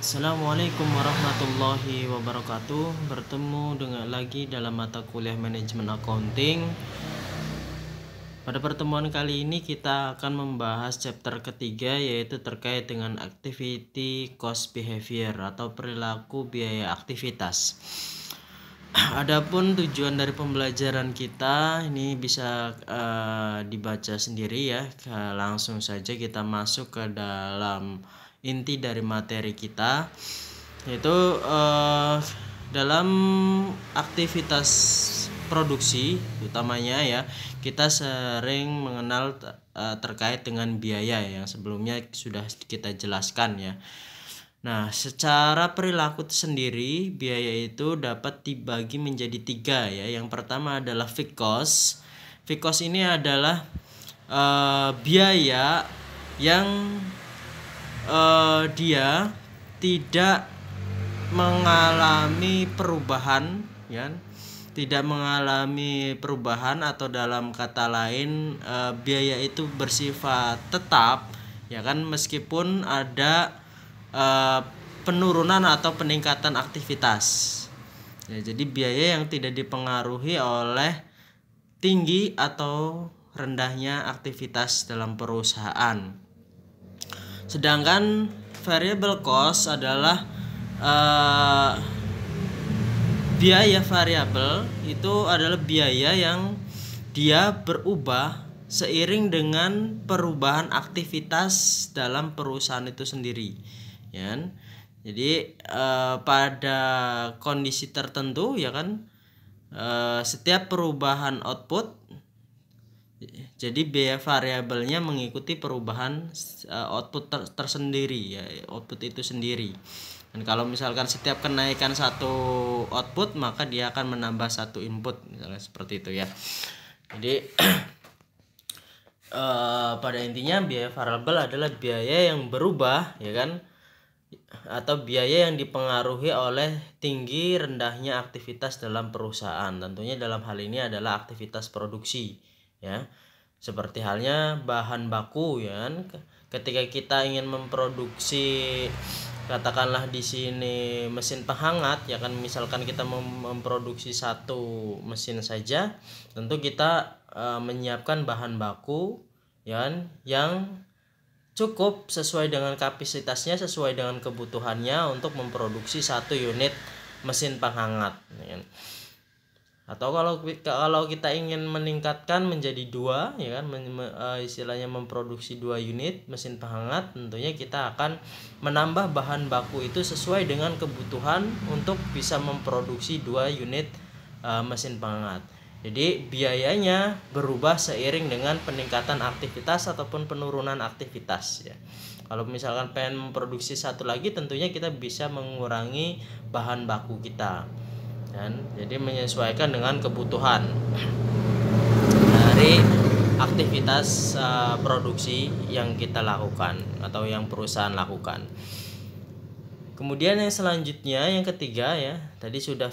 Assalamualaikum warahmatullahi wabarakatuh. Bertemu dengan lagi dalam mata kuliah manajemen accounting. Pada pertemuan kali ini kita akan membahas chapter ketiga, yaitu terkait dengan activity cost behavior atau perilaku biaya aktivitas. Adapun tujuan dari pembelajaran kita ini bisa dibaca sendiri ya. Langsung saja kita masuk ke dalam inti dari materi kita, yaitu dalam aktivitas produksi utamanya ya, kita sering mengenal terkait dengan biaya yang sebelumnya sudah kita jelaskan ya. Nah, secara perilaku sendiri, biaya itu dapat dibagi menjadi 3 ya. Yang pertama adalah fixed cost. Fixed cost ini adalah biaya yang dia tidak mengalami perubahan ya. Tidak mengalami perubahan, atau dalam kata lain biaya itu bersifat tetap ya kan, meskipun ada penurunan atau peningkatan aktivitas ya. Jadi biaya yang tidak dipengaruhi oleh tinggi atau rendahnya aktivitas dalam perusahaan. Sedangkan variable cost adalah biaya variabel. Itu adalah biaya yang dia berubah seiring dengan perubahan aktivitas dalam perusahaan itu sendiri ya. Jadi pada kondisi tertentu ya kan, setiap perubahan output, jadi biaya variabelnya mengikuti perubahan output tersendiri ya, output itu sendiri. Dan kalau misalkan setiap kenaikan satu output, maka dia akan menambah satu input, misalnya seperti itu ya. Jadi pada intinya biaya variabel adalah biaya yang berubah ya kan, atau biaya yang dipengaruhi oleh tinggi rendahnya aktivitas dalam perusahaan. Tentunya dalam hal ini adalah aktivitas produksi ya. Seperti halnya bahan baku ya kan? Ketika kita ingin memproduksi, katakanlah di sini mesin penghangat ya kan, misalkan kita memproduksi satu mesin saja, tentu kita menyiapkan bahan baku ya kan, yang cukup sesuai dengan kapasitasnya, sesuai dengan kebutuhannya untuk memproduksi satu unit mesin penghangat ya kan. Atau kalau kita ingin meningkatkan menjadi 2 ya kan, istilahnya memproduksi 2 unit mesin penghangat, tentunya kita akan menambah bahan baku itu sesuai dengan kebutuhan untuk bisa memproduksi 2 unit mesin penghangat. Jadi biayanya berubah seiring dengan peningkatan aktivitas ataupun penurunan aktivitas ya. Kalau misalkan pengen memproduksi satu lagi, tentunya kita bisa mengurangi bahan baku kita dan jadi menyesuaikan dengan kebutuhan dari aktivitas produksi yang kita lakukan atau yang perusahaan lakukan. Kemudian yang selanjutnya, yang ketiga ya, tadi sudah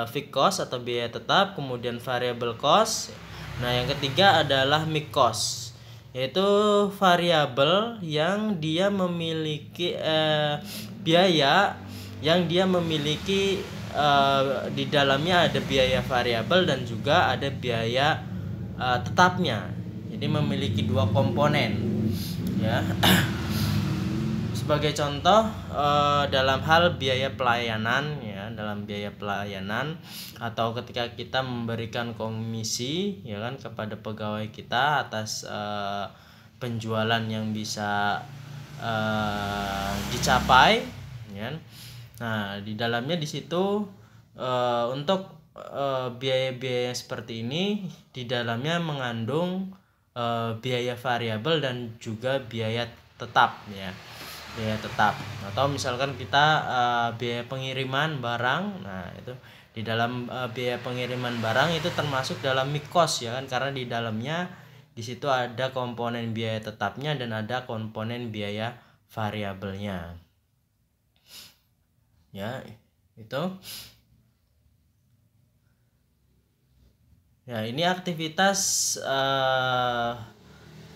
fixed cost atau biaya tetap, kemudian variable cost. Nah, yang ketiga adalah mixed cost, yaitu variabel yang dia memiliki biaya yang dia memiliki di dalamnya ada biaya variabel dan juga ada biaya tetapnya. Jadi memiliki 2 komponen ya. Sebagai contoh dalam hal biaya pelayanan ya, dalam biaya pelayanan atau ketika kita memberikan komisi ya kan kepada pegawai kita atas penjualan yang bisa dicapai ya. Nah, di dalamnya di situ untuk biaya-biaya seperti ini di dalamnya mengandung biaya variabel dan juga biaya tetap ya. Biaya tetap, atau misalkan kita biaya pengiriman barang. Nah, itu di dalam biaya pengiriman barang itu termasuk dalam mixed cost ya kan, karena di dalamnya di situ ada komponen biaya tetapnya dan ada komponen biaya variabelnya ya. Itu ya, ini aktivitas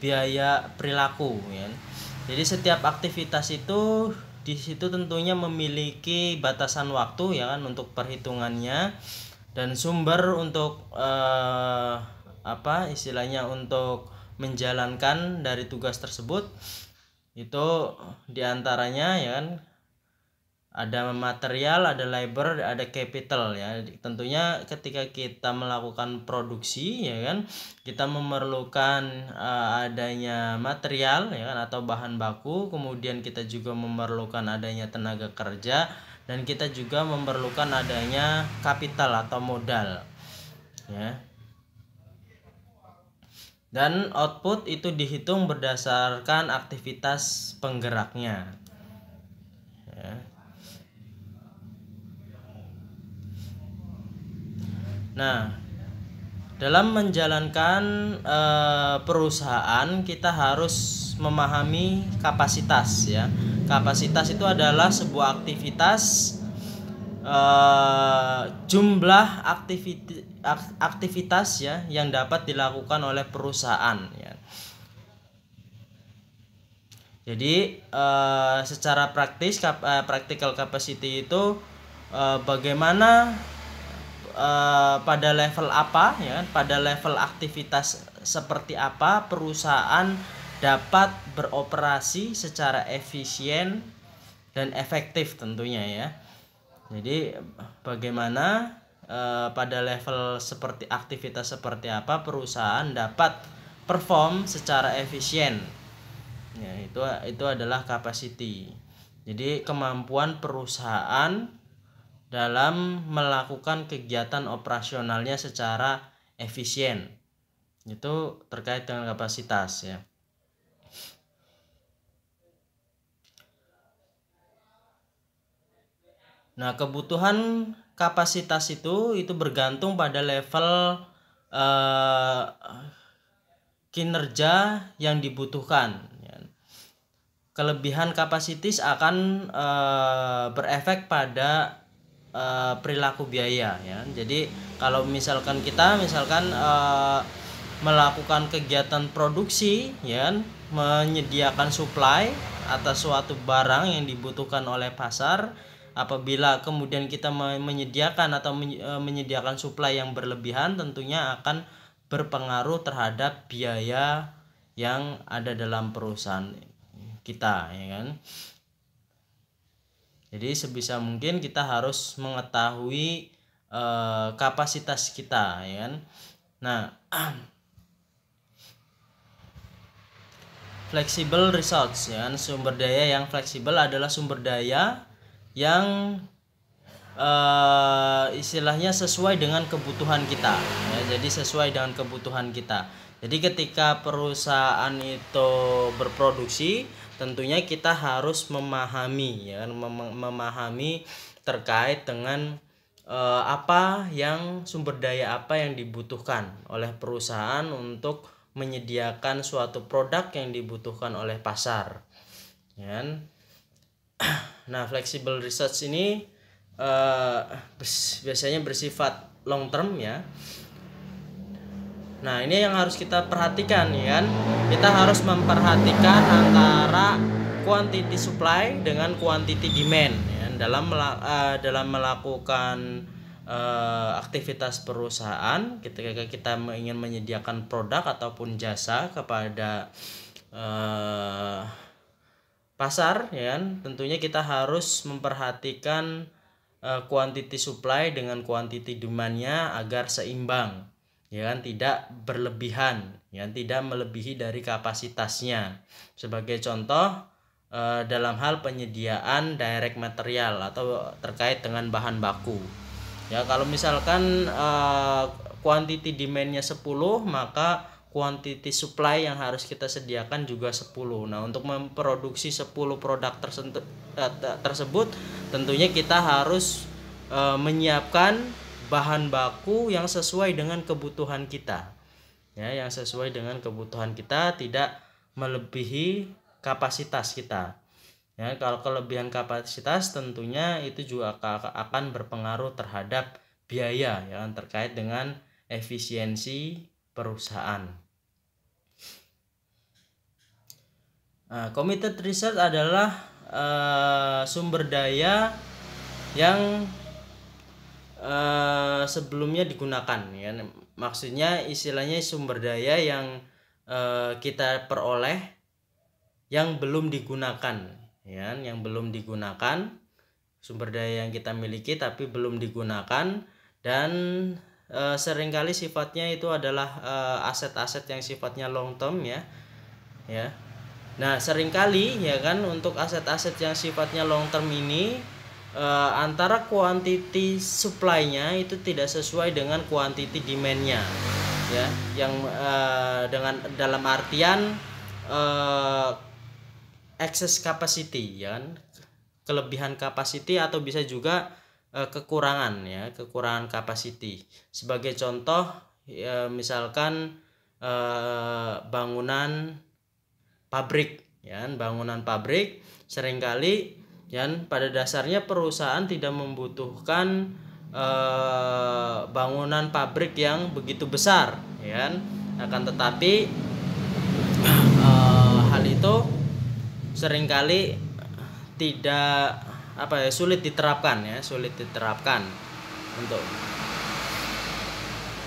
biaya perilaku ya. Jadi setiap aktivitas itu di situ tentunya memiliki batasan waktu ya kan untuk perhitungannya, dan sumber untuk untuk menjalankan dari tugas tersebut itu diantaranya ya kan ada material, ada labor, ada capital ya. Tentunya ketika kita melakukan produksi ya kan, kita memerlukan adanya material ya kan atau bahan baku, kemudian kita juga memerlukan adanya tenaga kerja, dan kita juga memerlukan adanya kapital atau modal ya. Dan output itu dihitung berdasarkan aktivitas penggeraknya ya. Nah, dalam menjalankan perusahaan kita harus memahami kapasitas ya. Kapasitas itu adalah sebuah aktivitas, jumlah aktivitas ya yang dapat dilakukan oleh perusahaan ya. Jadi secara praktis practical capacity itu bagaimana pada level apa ya, pada level aktivitas seperti apa perusahaan dapat beroperasi secara efisien dan efektif tentunya ya. Jadi bagaimana pada level seperti aktivitas seperti apa perusahaan dapat perform secara efisien ya, itu adalah capacity. Jadi kemampuan perusahaan dalam melakukan kegiatan operasionalnya secara efisien, itu terkait dengan kapasitas ya. Nah, kebutuhan kapasitas itu bergantung pada level kinerja yang dibutuhkan ya. Kelebihan kapasitas akan berefek pada perilaku biaya ya. Jadi kalau misalkan kita melakukan kegiatan produksi ya, menyediakan supply atas suatu barang yang dibutuhkan oleh pasar, apabila kemudian kita menyediakan atau menyediakan supply yang berlebihan, tentunya akan berpengaruh terhadap biaya yang ada dalam perusahaan kita ya kan. Jadi sebisa mungkin kita harus mengetahui kapasitas kita ya kan. Nah, flexible resource ya kan, sumber daya yang fleksibel adalah sumber daya yang istilahnya sesuai dengan kebutuhan kita ya. Jadi sesuai dengan kebutuhan kita. Jadi ketika perusahaan itu berproduksi, tentunya kita harus memahami ya, memahami terkait dengan apa yang sumber daya apa yang dibutuhkan oleh perusahaan untuk menyediakan suatu produk yang dibutuhkan oleh pasar ya. Nah, flexible research ini biasanya bersifat long term ya. Nah, ini yang harus kita perhatikan ya kan. Kita harus memperhatikan antara quantity supply dengan quantity demand ya, dalam melakukan aktivitas perusahaan. Ketika kita ingin menyediakan produk ataupun jasa kepada pasar ya kan, tentunya kita harus memperhatikan quantity supply dengan quantity demand-nya agar seimbang ya kan, tidak berlebihan ya, tidak melebihi dari kapasitasnya. Sebagai contoh dalam hal penyediaan direct material atau terkait dengan bahan baku ya, kalau misalkan quantity demand-nya 10, maka quantity supply yang harus kita sediakan juga 10. Nah, untuk memproduksi 10 produk tersebut tentunya kita harus menyiapkan bahan baku yang sesuai dengan kebutuhan kita ya, yang sesuai dengan kebutuhan kita, tidak melebihi kapasitas kita ya. Kalau kelebihan kapasitas tentunya itu juga akan berpengaruh terhadap biaya ya, terkait dengan efisiensi perusahaan. Nah, committed research adalah sumber daya yang sebelumnya digunakan, ya. Maksudnya istilahnya sumber daya yang kita peroleh yang belum digunakan, ya, yang belum digunakan, sumber daya yang kita miliki tapi belum digunakan, dan seringkali sifatnya itu adalah aset-aset yang sifatnya long term, ya. Nah, seringkali, ya kan, untuk aset-aset yang sifatnya long term ini antara quantity supply-nya itu tidak sesuai dengan quantity demand-nya, ya, yang dengan dalam artian excess capacity, ya kan, kelebihan capacity, atau bisa juga kekurangan, ya, kekurangan capacity. Sebagai contoh, ya, misalkan bangunan pabrik, ya, bangunan pabrik seringkali, ya, pada dasarnya perusahaan tidak membutuhkan bangunan pabrik yang begitu besar, ya, akan tetapi hal itu seringkali tidak sulit diterapkan, ya, untuk,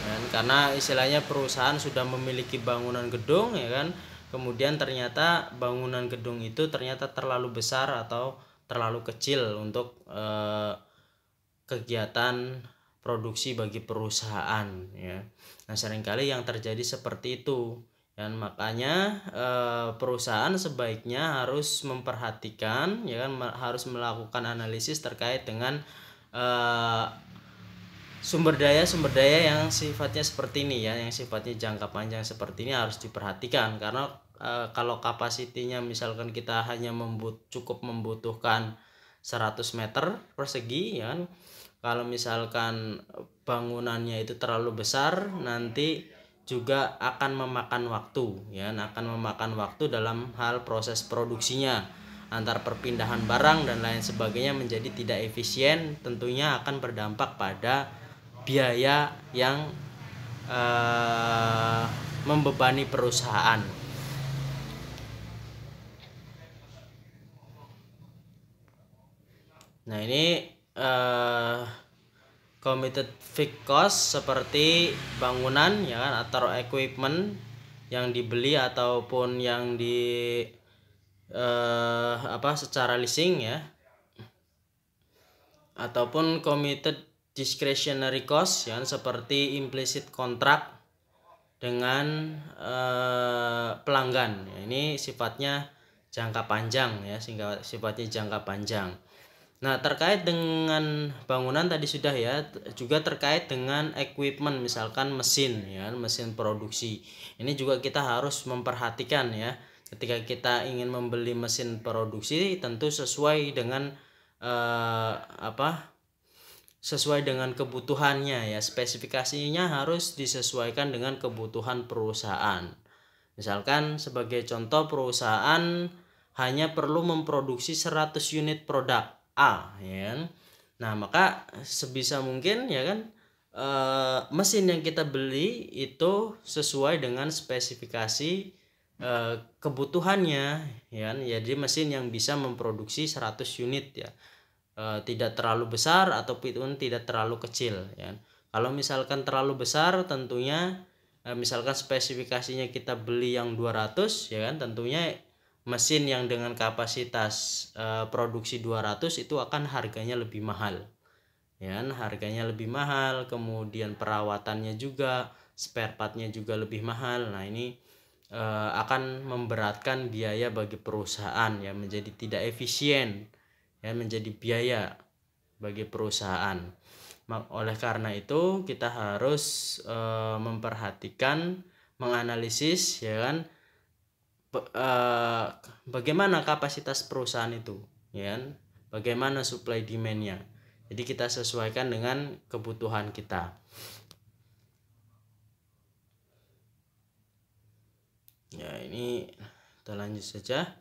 ya, karena istilahnya perusahaan sudah memiliki bangunan gedung, ya kan, kemudian ternyata bangunan gedung itu ternyata terlalu besar atau terlalu kecil untuk kegiatan produksi bagi perusahaan, ya. Nah, seringkali yang terjadi seperti itu, dan makanya perusahaan sebaiknya harus memperhatikan, ya kan, harus melakukan analisis terkait dengan sumber daya yang sifatnya seperti ini, ya, yang sifatnya jangka panjang seperti ini harus diperhatikan, karena kalau kapasitinya misalkan kita hanya cukup membutuhkan 100 meter persegi, ya kan, kalau misalkan bangunannya itu terlalu besar, nanti juga akan memakan waktu, ya, akan memakan waktu dalam hal proses produksinya, antar perpindahan barang dan lain sebagainya menjadi tidak efisien, tentunya akan berdampak pada biaya yang membebani perusahaan. Nah, ini committed fixed cost seperti bangunan, ya kan, atau equipment yang dibeli ataupun yang secara leasing, ya, ataupun committed discretionary cost, ya, seperti implicit contract dengan pelanggan. Ini sifatnya jangka panjang, ya, sifatnya jangka panjang. Nah, terkait dengan bangunan tadi sudah, ya, juga terkait dengan equipment, misalkan mesin, ya, mesin produksi. Ini juga kita harus memperhatikan, ya, ketika kita ingin membeli mesin produksi tentu sesuai dengan sesuai dengan kebutuhannya, ya, spesifikasinya harus disesuaikan dengan kebutuhan perusahaan. Misalkan sebagai contoh, perusahaan hanya perlu memproduksi 100 unit produk A, ya. Nah, maka sebisa mungkin, ya kan, mesin yang kita beli itu sesuai dengan spesifikasi kebutuhannya, ya. Jadi mesin yang bisa memproduksi 100 unit, ya. Tidak terlalu besar ataupun tidak terlalu kecil, ya. Kalau misalkan terlalu besar, tentunya misalkan spesifikasinya kita beli yang 200, ya kan, tentunya mesin yang dengan kapasitas produksi 200 itu akan harganya lebih mahal, ya, harganya lebih mahal, kemudian perawatannya juga, spare partnya juga lebih mahal. Nah, ini akan memberatkan biaya bagi perusahaan, ya, menjadi tidak efisien, ya, menjadi biaya bagi perusahaan. Oleh karena itu kita harus memperhatikan, menganalisis, ya kan, bagaimana kapasitas perusahaan itu, ya, bagaimana supply demand-nya. Jadi kita sesuaikan dengan kebutuhan kita. Ya, ini kita lanjut saja.